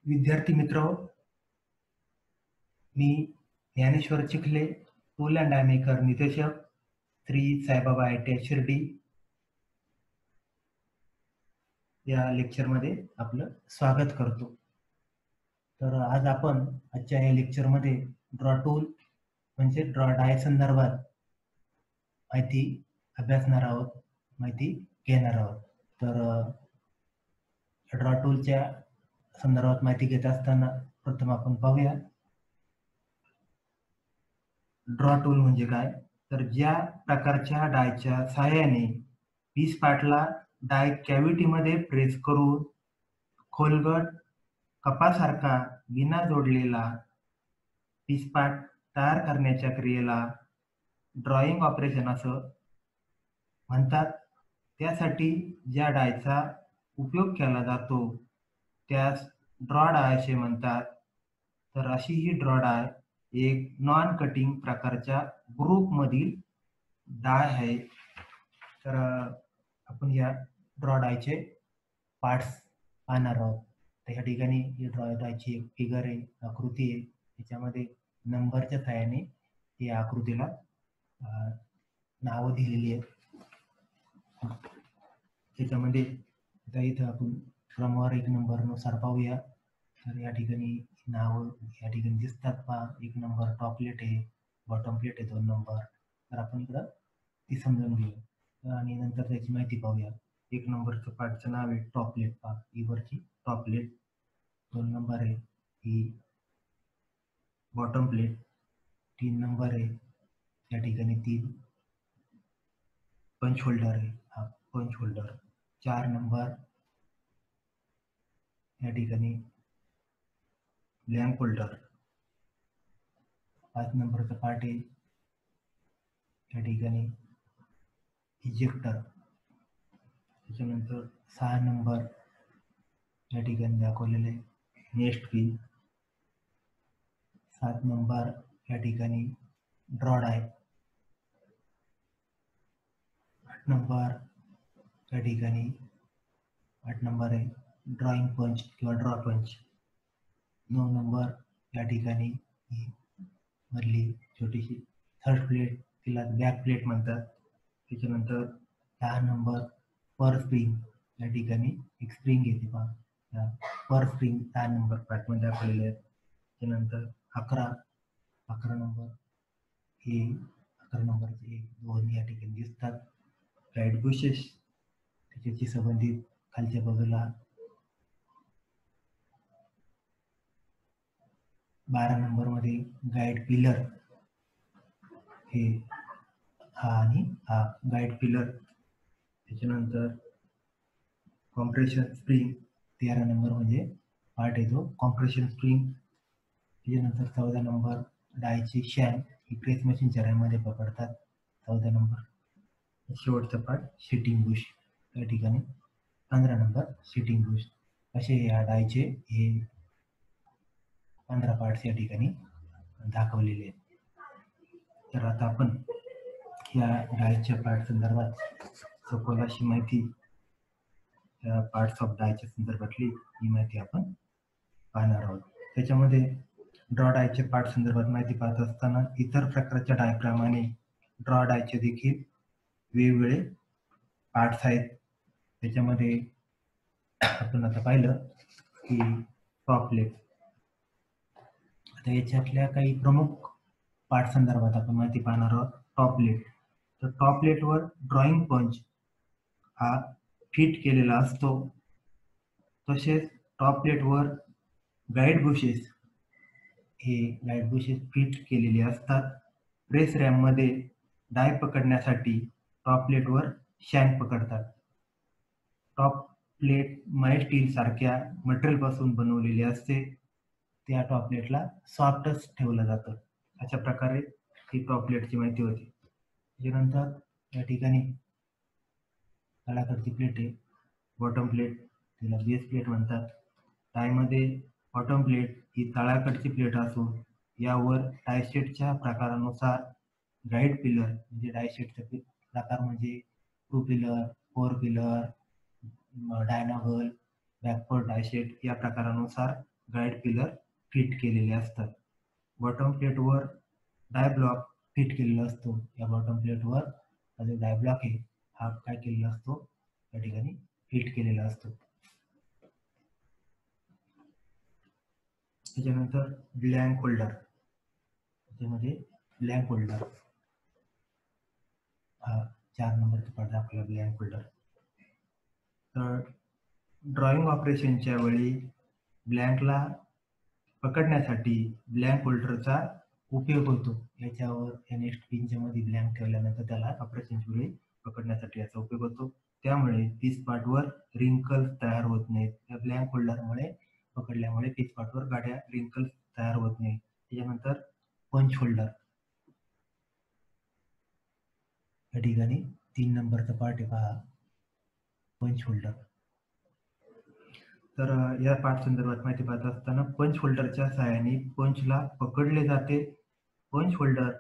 विद्यार्थी मित्र, मी Dnyaneshwar Chikhale, tool and die maker निर्देशक, श्री साईबाबा ITI शिर्डी या लेक्चरमध्ये आपलं स्वागत करतो. तर आज आपण आजच्या या लेक्चरमध्ये ड्रॉ टूल म्हणजे ड्रॉ डाय संदर्भात माहिती अभ्यासणार आहोत, माहिती घेणार आहोत. तर ड्रॉ टूलच्या संदर्भात माहिती घेत असताना प्रथम आपण पाहूया ड्रॉ टूल म्हणजे काय. तर ज्या प्रकारच्या डायच्या सहाय्याने पीस पार्टला डाय कॅव्हिटीमध्ये प्रेस करून खोलगट कपासारखा विना जोडलेला पीस पार्ट तयार करण्याच्या क्रियेला ड्रॉइंग ऑपरेशन असं म्हणतात. त्यासाठी ज्या डायचा उपयोग केला जातो त्यास ड्रॉ डाय असे म्हणतात. तर अशी ही ड्रॉ डाय एक नॉन कटिंग प्रकारच्या ग्रुप मधील डाय आहे. तर आपण या ड्रॉ डायचे पार्ट्स पाहणार आहोत. तर या ठिकाणी ही ड्रॉ डायची एक फिगर आहे, आकृती आहे. त्याच्यामध्ये नंबरच्या सहाय्याने या आकृतीला नावं दिलेली आहेत. त्याच्यामध्ये इथं आपण क्रमवार एक नंबर नुसार पाहूया. तर या ठिकाणी नावं या ठिकाणी दिसतात पहा. एक नंबर टॉप प्लेट आहे, बॉटम प्लेट आहे 2 नंबर. तर आपण इकडं ती समजून घेऊया आणि नंतर त्याची माहिती पाहूया. एक नंबरचं पार्टचं नाव आहे टॉप प्लेट पहा, ही वरची टॉप प्लेट. 2 नंबर आहे ही बॉटम प्लेट. 3 नंबर आहे या ठिकाणी 3 पंच होल्डर आहे, हा पंच होल्डर. 4 नंबर या ठिकाणी लॅम्प होल्डर. 5 नंबरचा पार्ट आहे या ठिकाणी इजेक्टर. त्याच्यानंतर 6 नंबर या ठिकाणी दाखवलेले नेक्स्ट पिन. 7 नंबर या ठिकाणी ड्रॉ डाय. 8 नंबर या ठिकाणी 8 नंबर आहे ड्रॉइंग पंच किंवा ड्रॉ पंच. 9 नंबर या ठिकाणी ही मधली छोटीशी थर्ड प्लेट, तिला बॅक प्लेट म्हणतात. त्याच्यानंतर 10 नंबर पर स्प्रिंग. या ठिकाणी एक स्प्रिंग येते पहा, पर स्प्रिंग 10 नंबर पार्टमध्ये दाखवलेले आहेत. त्यानंतर 11 नंबर हे 11 नंबरचे 1, 2 या ठिकाणी दिसतात. गाईड बुशेस त्याच्याशी संबंधित खालच्या बाजूला. 12 नंबर मध्ये गाईड पिलर, हे हा आणि हा गाईड पिलर. त्याच्यानंतर कॉम्प्रेशन स्प्रिंग 13 नंबर म्हणजे पार्ट आहे तो कॉम्प्रेशन स्प्रिंग. त्याच्यानंतर 14 नंबर डायची शॅन, ही प्रेस मशीनच्या रॅमध्ये पकडतात. 14 नंबर शेवटचा पार्ट सिटिंग बुश. या ठिकाणी 15 नंबर सिटिंग बुश. असे या डायचे हे 15 पार्ट्स या ठिकाणी दाखवलेले आहेत. तर आता आपण या डायच्या पार्ट संदर्भात सखोल अशी माहिती, पार्ट्स ऑफ डायच्या संदर्भातली ही माहिती आपण पाहणार आहोत. त्याच्यामध्ये ड्रॉ डायचे पार्ट संदर्भात माहिती पाहत असताना इतर प्रकारच्या डायप्रमाणे ड्रॉ डायचे देखील वेगवेगळे पार्ट्स आहेत. त्याच्यामध्ये आपण आता पाहिलं की टॉप प्लेट. आता याच्यातल्या काही प्रमुख पार्ट संदर्भात आपण माहिती पाहणार आहोत. Top plate. तर टॉप प्लेटवर ड्रॉइंग पंच हा फिट केलेला असतो. तसेच टॉप प्लेटवर गाईड बुशेस, हे गाईड बुशेस फिट केलेले असतात. प्रेस रॅम मध्ये डाय पकडण्यासाठी टॉप प्लेटवर शँक पकडतात. टॉप प्लेट माइल्ड स्टील सारख्या मटेरियल पासून बनवलेली असते. त्या टॉप प्लेटला सॉफ्टच ठेवलं जातं. अशा प्रकारे ही टॉप प्लेटची माहिती होती. त्याच्यानंतर या ठिकाणी तळाकडची प्लेट आहे बॉटम प्लेट, तिला बेस प्लेट म्हणतात. डायमध्ये बॉटम प्लेट ही तळाकडची प्लेट असून यावर डायसेटच्या प्रकारानुसार गाईड पिलर, म्हणजे डायसेटचा प्रकार म्हणजे 2 पिलर, 4 पिलर, डायनागल, बॅकवर्ड डायसेट या प्रकारानुसार गाईड पिलर फिट केलेले असतात. बॉटम प्लेटवर डाय ब्लॉक फिट केलेला असतो. या बॉटम प्लेटवर हा जो डाय ब्लॉक आहे हा काय केलेला असतो, या ठिकाणी फिट केलेला असतो. त्याच्यानंतर ब्लँक होल्डर, त्याच्यामध्ये ब्लँक होल्डर हा 4 नंबरचा पार्ट दाखवला, ब्लँक होल्डर. तर ड्रॉइंग ऑपरेशनच्या वेळी ब्लँकला पकडण्यासाठी ब्लँक होल्डरचा उपयोग होतो. याच्यावर या नेक्स्ट पिनच्या मध्ये ब्लँक ठेवल्यानंतर त्याला ऑपरेशनच्या वेळी पकडण्यासाठी याचा उपयोग होतो. त्यामुळे पीस पार्टवर रिंकल्स तयार होत नाहीत. या ब्लँक होल्डरमुळे पकडल्यामुळे पीस पार्टवर गाड्या रिंकल्स तयार होत नाही. त्याच्यानंतर पंच होल्डर, या ठिकाणी 3 नंबरचा पार्ट आहे पहा, पंच होल्डर. तर या पार्ट संदर्भात माहिती पाहत असताना पंच होल्डरच्या सहाय्याने पंचला पकडले जाते. पंच होल्डर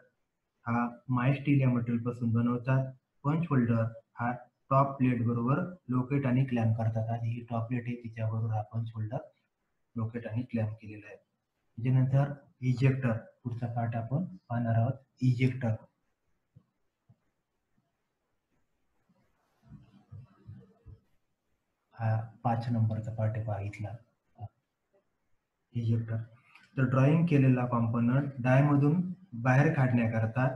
हा मायस्टील या मटेरियल पासून बनवतात. पंच होल्डर हा टॉप प्लेट बरोबर लोकेट आणि क्लॅम्प करतात. आणि ही टॉप प्लेट आहे तिच्याबरोबर हा पंच होल्डर लोकेट आणि क्लॅम्प केलेला आहे. त्याच्यानंतर इजेक्टर, पुढचा पार्ट आपण पाहणार आहोत, इजेक्टर. हा 5 नंबरचा पार्ट आहे पहा इथला, इजेक्टर. तर ड्रॉइंग केलेला कॉम्पोनंट डायमधून बाहेर काढण्याकरता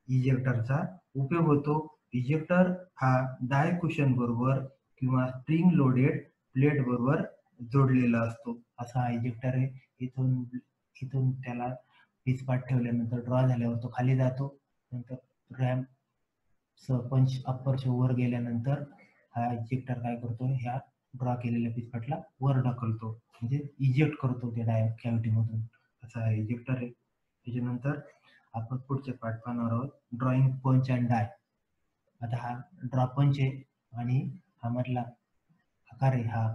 इजेक्टरचा उपयोग होतो. इजेक्टर हा डाय कुशन बरोबर किंवा स्प्रिंग लोडेड प्लेट बरोबर जोडलेला असतो. असा हा इजेक्टर आहे. इथून इथून त्याला पीस पार्ट ठेवल्यानंतर ड्रॉ झाल्यावर तो खाली जातो. नंतर रॅम्प पंच अप्परच्या वर गेल्यानंतर हा इजेक्टर काय करतो, ह्या ड्रॉ केलेल्या पीस पार्टला वर ढकलतो, म्हणजे इजेक्ट करतो त्या डाय कॅव्हिटी मधून. असा हा इजेक्टर आहे. त्याच्यानंतर आपण पुढचे पार्ट पाहणार आहोत, ड्रॉइंग पंच अँड डाय. आता हा ड्रॉ पंच आहे आणि हा मधला आकार आहे, हा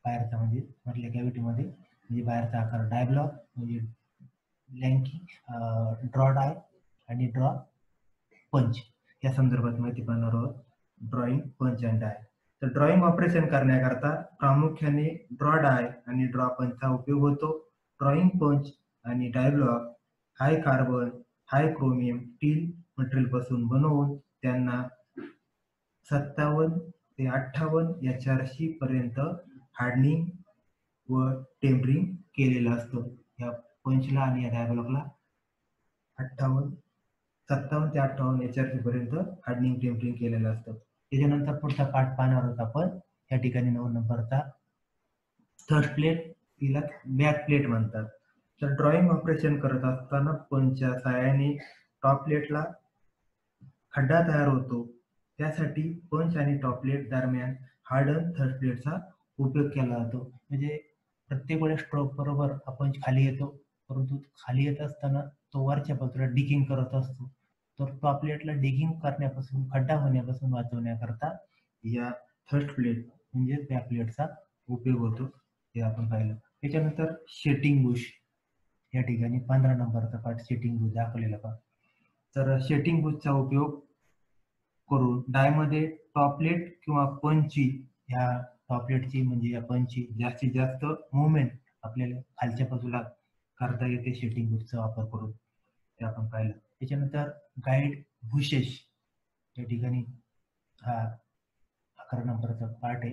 बाहेरचा म्हणजे मधल्या कॅव्हिटीमध्ये म्हणजे बाहेरचा आकार डाय ब्लॉक म्हणजे ब्लँकी ड्रॉ डाय आणि ड्रॉ पंच या संदर्भात माहिती पाहणार आहोत, ड्रॉइंग पंच अँड डाय. तर ड्रॉइंग ऑपरेशन करण्याकरता प्रामुख्याने ड्रॉ डाय आणि ड्रॉ पंचचा उपयोग होतो. ड्रॉइंग पंच आणि डाय ब्लॉक हाय कार्बन, हाय क्रोमियम स्टील मटेरियल पासून बनवून त्यांना 57 ते 58 HRC पर्यंत हार्डनिंग व टेम्परिंग केलेलं असतं. या पंचला आणि या डाय ब्लॉकला 57 ते 58 HRC पर्यंत हार्डनिंग टेम्परिंग केलेलं असतं. त्याच्यानंतर पुढचा पार्ट पाहणार आहोत आपण, या ठिकाणी 9 नंबरचा थर्ड प्लेट, तिला बॅक प्लेट म्हणतात. तर ड्रॉइंग ऑपरेशन करत असताना पंचच्या सहाय्याने टॉप प्लेटला खड्डा तयार होतो. त्यासाठी पंच आणि टॉप प्लेट दरम्यान हार्डन थर्ड प्लेटचा उपयोग केला जातो. म्हणजे प्रत्येक वेळेस स्ट्रोक बरोबर आपण खाली येतो, परंतु खाली येत असताना तो वरच्या बाजूला डिगिंग करत असतो. तर टॉप प्लेटला डिगिंग करण्यापासून, खड्डा होण्यापासून वाचवण्याकरता या थर्ड प्लेट म्हणजे बॅक प्लेटचा उपयोग होतो, हे आपण पाहिलं. त्याच्यानंतर शेटिंग बुश, या ठिकाणी 15 नंबरचा पार्ट शेटिंग बुश दाखवलेला पहा. तर शेटिंग बुशचा उपयोग करून डायमध्ये टॉप प्लेट किंवा पंचची, ह्या टॉप प्लेटची म्हणजे या पंचची जास्तीत जास्त मुवमेंट आपल्याला खालच्या बाजूला करता येते शेटिंग बुशचा वापर करून, ते आपण पाहिलं. त्याच्यानंतर गाईड बुशेस, या ठिकाणी हा 11 नंबरचा पार्ट आहे,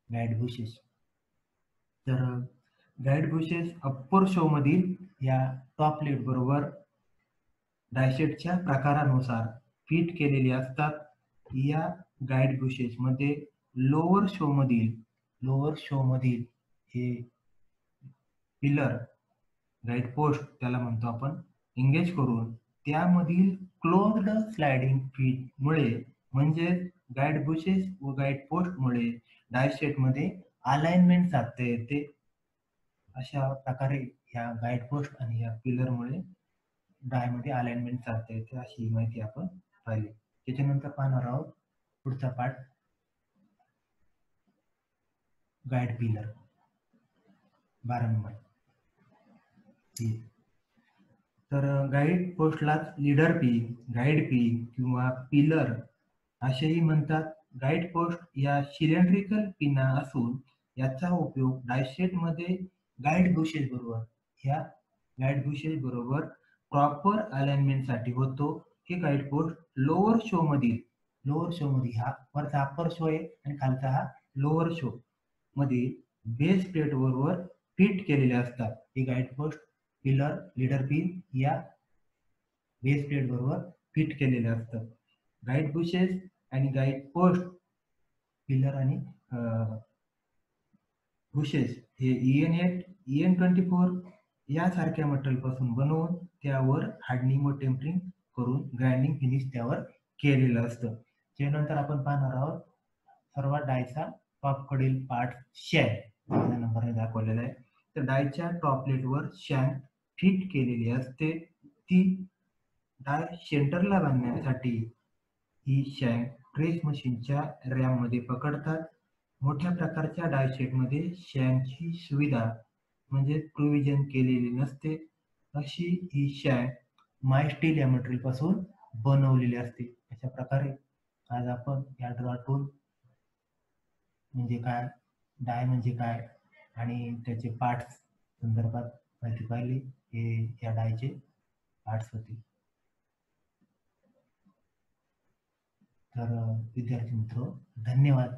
गाईड बुशेस. तर गाईड बुशेस अप्पर शो मधील या टॉप प्लेट बरोबर डायसेटच्या प्रकारानुसार फिट केलेली असतात. या गाईड बुशेस मध्ये लोअर शो मधील हे पिलर, गाईड पोस्ट त्याला म्हणतो आपण, एंगेज करून त्यामधील क्लोज्ड स्लायडिंग फिट मुळे म्हणजे गाईड बुशेस व गाईड पोस्ट मुळे डायसेट मध्ये अलाइनमेंट साधता येते. अशा प्रकारे या गाईड पोस्ट आणि या पिलर मुळे डायमध्ये अलाइनमेंट साधता येते, अशी माहिती आपण पाहिली. त्याच्यानंतर पाहणार आहोत पुढचा पार्ट, गाईड पिलर, 12 नंबर. तर गाईड पोस्टलाच लीडर पिन, गाईड पिन किंवा पिलर असेही म्हणतात. गाईड पोस्ट या सिलेंड्रिकल पिना असून याचा उपयोग डायसेट मध्ये गाईड बुशेस बरोबर, ह्या गाईड बुशेस बरोबर प्रॉपर अलाइनमेंटसाठी होतो. हे गाईड पोस्ट लोअर शो मध्ये हा वरचा अप्पर शो आहे आणि खालचा हा लोअर शो मध्ये बेस प्लेट बरोबर फिट केलेले असतात. हे guide post pillar leader pin या बेस प्लेट बरोबर फिट केलेले असतात. गाईड बुशेस आणि गाईड पोस्ट पिलर आणि बुशेस हे EN8, EN24 यासारख्या मटेरियल पासून बनवून त्यावर हार्डनिंग व टेम्परिंग करून ग्राइंडिंग फिनिश त्यावर केलेलं असतं. त्यानंतर आपण पाहणार आहोत सर्वात डायचा टॉपकडील पार्ट शँक नंबरने दाखवलेला आहे. तर डायच्या टॉप प्लेटवर शँक फिट केलेली असते. ती डाय सेंटरला बांधण्यासाठी ही शँक ट्रेस मशीनच्या रॅममध्ये पकडतात. मोठ्या प्रकारच्या डाय सेटमध्ये शँकची सुविधा म्हणजे प्रोव्हिजन केलेली नसते. अशी ही शँक मायस्टील या मटेरियल पासून बनवलेली असते. अशा प्रकारे आज आपण या ड्रॉ टूल म्हणजे काय, डाय म्हणजे काय आणि त्याचे पार्ट्स संदर्भात माहिती पाहिली. हे या डायचे पार्ट्स होते. तर विद्यार्थी मित्र, धन्यवाद.